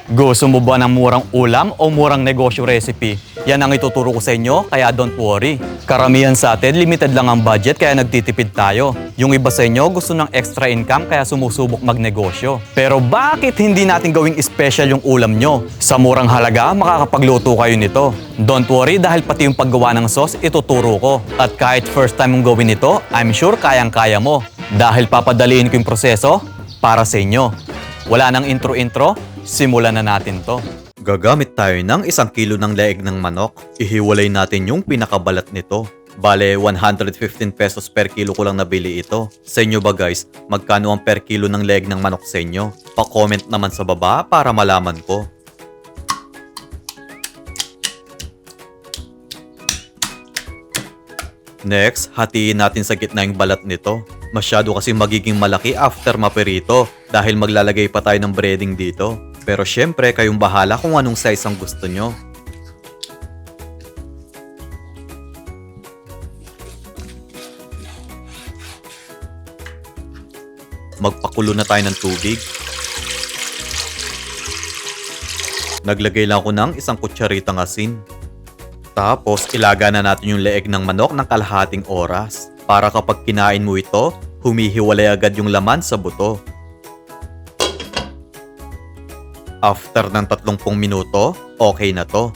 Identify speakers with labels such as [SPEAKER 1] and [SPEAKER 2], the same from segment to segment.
[SPEAKER 1] Gusto mo ba ng murang ulam o murang negosyo recipe? Yan ang ituturo ko sa inyo, kaya don't worry. Karamihan sa atin, limited lang ang budget kaya nagtitipid tayo. Yung iba sa inyo gusto ng extra income kaya sumusubok magnegosyo. Pero bakit hindi natin gawing special yung ulam nyo? Sa murang halaga, makakapagluto kayo nito. Don't worry dahil pati yung paggawa ng sauce, ituturo ko. At kahit first time mong gawin ito, I'm sure kayang-kaya mo. Dahil papadaliin ko yung proseso para sa inyo. Wala nang intro-intro, simulan na natin to. Gagamit tayo ng 1 kilo ng leeg ng manok. Ihiwalay natin yung pinakabalat nito. Bale, 115 pesos per kilo ko lang nabili ito. Sa inyo ba guys, magkano ang per kilo ng leeg ng manok sa inyo? Pa-comment naman sa baba para malaman ko. Next, hatiin natin sa gitna yung balat nito. Masyado kasi magiging malaki after maperito dahil maglalagay pa tayo ng breading dito. Pero syempre, kayong bahala kung anong size ang gusto nyo. Magpakulo na tayo ng tubig. Naglagay lang ako ng 1 kutsaritang asin. Tapos, ilaga na natin yung leeg ng manok ng kalahating oras. Para kapag kinain mo ito, humihiwalay agad yung laman sa buto. After ng 30 minuto, okay na to.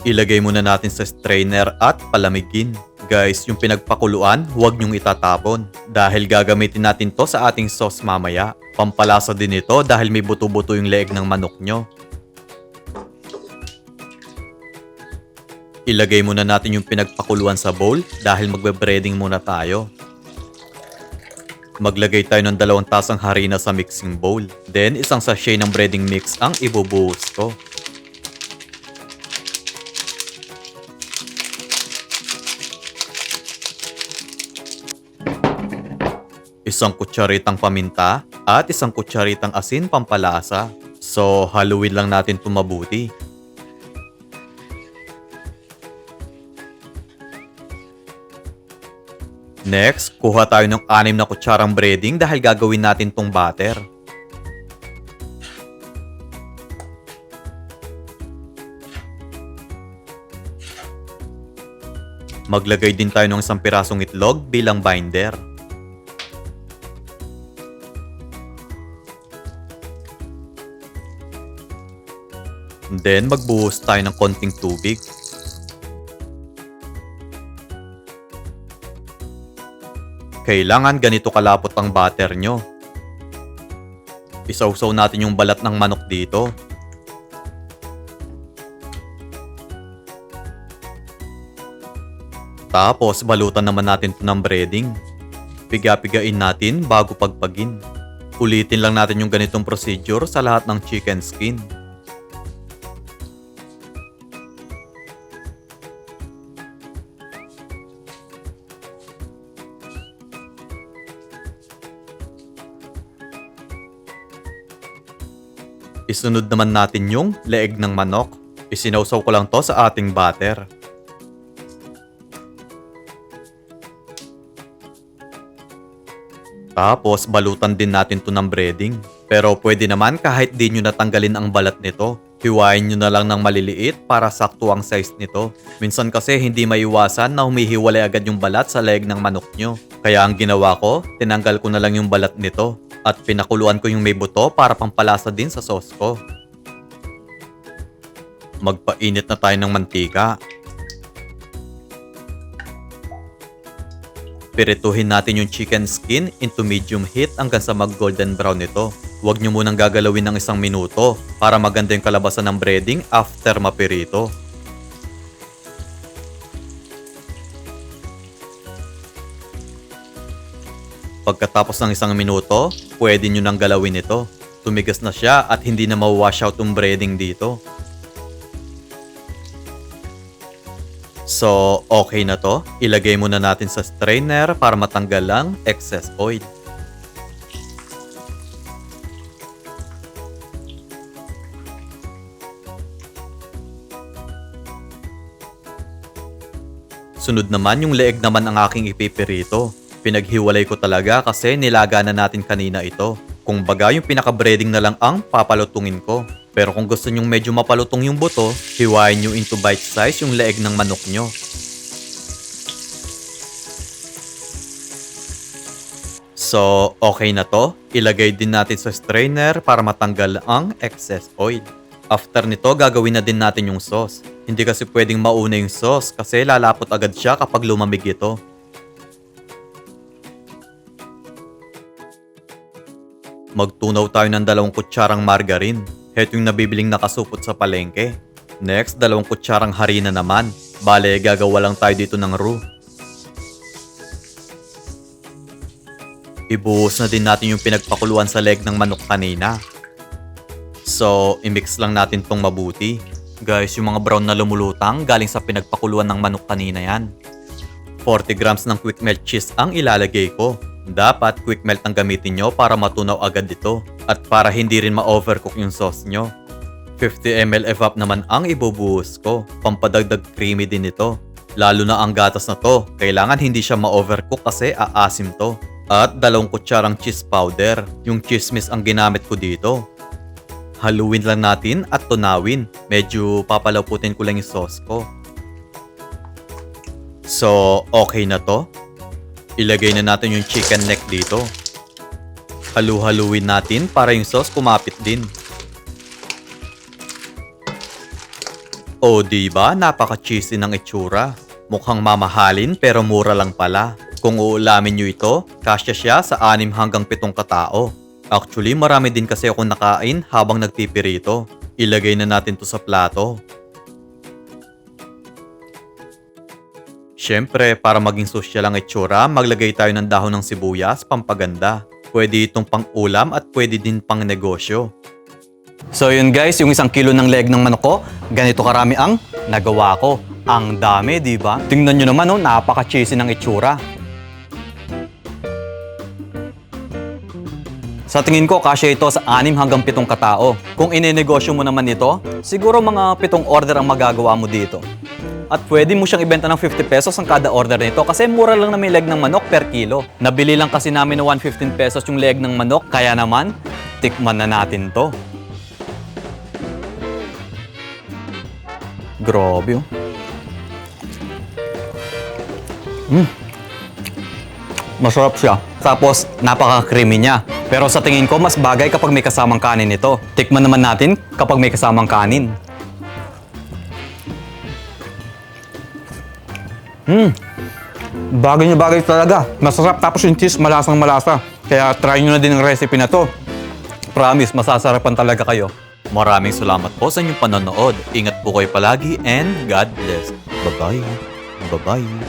[SPEAKER 1] Ilagay muna natin sa strainer at palamigin. Guys, yung pinagpakuluan, huwag nyong itatapon. Dahil gagamitin natin to sa ating sauce mamaya. Pampalasa din ito dahil may buto-buto yung leeg ng manok nyo. Ilagay muna natin yung pinagpakuluan sa bowl dahil magbe-breading muna tayo. Maglagay tayo ng 2 tasang harina sa mixing bowl. Then, 1 sachet ng breading mix ang ibubuhos ko. Isang kutsaritang paminta at 1 kutsaritang asin pampalasa. So, haluin lang natin ito mabuti. Next, kuha tayo ng 6 na kutsarang breading dahil gagawin natin tong batter. Maglagay din tayo ng 1 pirasong itlog bilang binder. Then, magbuhos tayo ng konting tubig. Kailangan ganito kalapot ang batter nyo. Isawsaw natin yung balat ng manok dito. Tapos balutan naman natin ito ng breading. Piga-pigain natin bago pagpagin. Ulitin lang natin yung ganitong procedure sa lahat ng chicken skin. Isunod naman natin yung leeg ng manok. Isinawsaw ko lang to sa ating batter. Tapos balutan din natin to ng breading. Pero pwede naman kahit di nyo natanggalin ang balat nito. Hiwain nyo na lang ng maliliit para sakto ang size nito. Minsan kasi hindi maiwasan na humihiwalay agad yung balat sa leeg ng manok nyo. Kaya ang ginawa ko, tinanggal ko na lang yung balat nito. At pinakuluan ko yung may buto para pampalasa din sa sauce ko. Magpainit na tayo ng mantika. Pirituhin natin yung chicken skin into medium heat hanggang sa mag-golden brown ito. Huwag nyo munang gagalawin ng 1 minuto para maganda yung kalabasan ng breading after mapirito. Pagkatapos ng 1 minuto, pwede nyo nang galawin ito. Tumigas na siya at hindi na ma-wash out yung breading dito. So, okay na to. Ilagay muna natin sa strainer para matanggal lang excess oil. Sunod naman yung leeg naman ang aking ipipirito. Pinaghiwalay ko talaga kasi nilaga na natin kanina ito. Kung baga, yung pinaka-breading na lang ang papalutungin ko. Pero kung gusto nyong medyo mapalutong yung buto, hiwain nyo into bite size yung leeg ng manok nyo. So, okay na to. Ilagay din natin sa strainer para matanggal ang excess oil. After nito, gagawin na din natin yung sauce. Hindi kasi pwedeng mauna yung sauce kasi lalapot agad siya kapag lumamig ito. Magtunaw tayo ng 2 kutsarang margarine. Heto yung nabibiling nakasupot sa palengke. Next, 2 kutsarang harina naman. Bale, gagawa lang tayo dito ng roux. Ibuhos na din natin yung pinagpakuluan sa leg ng manok kanina. So, imix lang natin tong mabuti. Guys, yung mga brown na lumulutang galing sa pinagpakuluan ng manok kanina yan. 40 grams ng quick melt cheese ang ilalagay ko. Dapat quick melt ang gamitin nyo para matunaw agad ito. At para hindi rin ma-overcook yung sauce nyo. 50 ml evap naman ang ibubuhos ko. Pampadagdag creamy din ito. Lalo na ang gatas na to. Kailangan hindi siya ma-overcook kasi aasim to. At 2 kutsarang cheese powder. Yung chismis ang ginamit ko dito. Haluin lang natin at tunawin. Medyo papalaputin ko lang yung sauce ko. So, okay na to. Ilagay na natin yung chicken neck dito. Halu-haluin natin para yung sauce kumapit din. O diba, napaka-cheesy ng itsura. Mukhang mamahalin pero mura lang pala. Kung uulamin nyo ito, kasya siya sa 6 hanggang 7 katao. Actually, marami din kasi akong nakain habang nagpipirito. Ilagay na natin to sa plato. Siyempre, para maging sosyal ang itsura, maglagay tayo ng dahon ng sibuyas, pampaganda. Pwede itong pang-ulam at pwede din pang-negosyo. So yun guys, yung 1 kilo ng leg ng manok ko, ganito karami ang nagawa ko. Ang dami, di ba? Tingnan nyo naman, oh, napaka-cheesy ng itsura. Sa tingin ko, kasya ito sa 6 hanggang 7 katao. Kung ininegosyo mo naman ito, siguro mga 7 order ang magagawa mo dito. At pwede mo siyang ibenta ng 50 pesos ang kada order nito kasi mura lang na may leg ng manok per kilo. Nabili lang kasi namin na 115 pesos yung leg ng manok, kaya naman, tikman na natin to. Grabe, oh. Masarap siya. Tapos, napaka-creamy niya. Pero sa tingin ko, mas bagay kapag may kasamang kanin ito. Tikman naman natin kapag may kasamang kanin. Bagay na bagay talaga. Masarap. Tapos yung cheese, malasang malasa. Kaya try nyo na din ang recipe na to. Promise, masasarapan talaga kayo. Maraming salamat po sa inyong panonood. Ingat po kayo palagi and God bless. Bye-bye. Bye-bye.